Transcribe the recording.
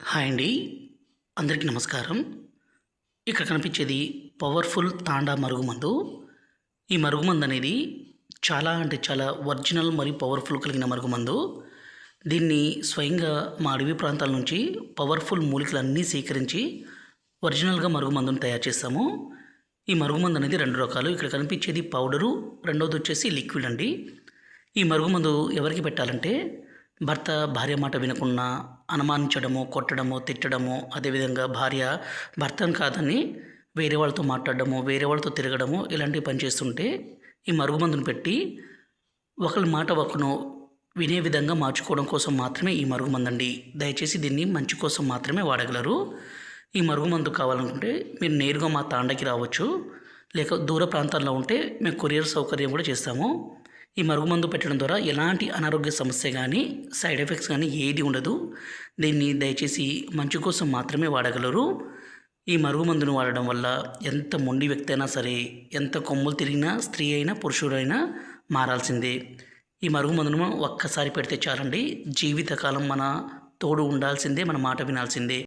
Hi అండి. అందరికీ నమస్కారం. ఇక్కడ కనిపించేది పవర్‌ఫుల్ తాండా మరుగుమందు. ఈ మరుగుమందు అనేది చాలా అంటే చాలా ఒరిజినల్ మరియు పవర్‌ఫుల్ కలిగిన మరుగుమందు. దీన్ని స్వయంగా మా అడవి ప్రాంతాల నుంచి పవర్‌ఫుల్ మూలికలన్నీ సేకరించి ఒరిజినల్‌గా మరుగుమందును తయారు చేస్తాము. ఈ మరుగుమందు అనేది 2 రకాలు. ఇక్కడ కనిపించేది పౌడరు, రెండోదొచ్చేసి లిక్విడ్ అండి. ఈ మరుగుమందు ఎవరికి పెట్టాలంటే భర్త భార్య మాట వినకుండా అనుమానించడము, కొట్టడము, తిట్టడము, అదేవిధంగా భార్య భర్తను కాదని వేరే వాళ్ళతో మాట్లాడడము, వేరే వాళ్ళతో తిరగడము ఇలాంటివి పని చేస్తుంటే ఈ మరుగుమందును పెట్టి ఒకళ్ళ మాట ఒకరు వినే విధంగా మార్చుకోవడం కోసం మాత్రమే ఈ మరుగుమందండి. దయచేసి దీన్ని మంచి కోసం మాత్రమే వాడగలరు. ఈ మరుగుమందు కావాలనుకుంటే మీరు నేరుగా మా తాండకి రావచ్చు. లేక దూర ప్రాంతాల్లో ఉంటే మేము కొరియర్ సౌకర్యం కూడా చేస్తాము. ఈ మరుగుమందు పెట్టడం ద్వారా ఎలాంటి అనారోగ్య సమస్య కానీ సైడ్ ఎఫెక్ట్స్ కానీ ఏది ఉండదు. దీన్ని దయచేసి మంచి కోసం మాత్రమే వాడగలరు. ఈ మరుగుమందును వాడడం వల్ల ఎంత మొండి వ్యక్తి అయినా సరే, ఎంత కొమ్ములు తిరిగినా, స్త్రీ అయినా పురుషుడైనా మారాల్సిందే. ఈ మరుగుమందును ఒక్కసారి పెడితే చాలండి, జీవితకాలం మన తోడు ఉండాల్సిందే, మన మాట వినాల్సిందే.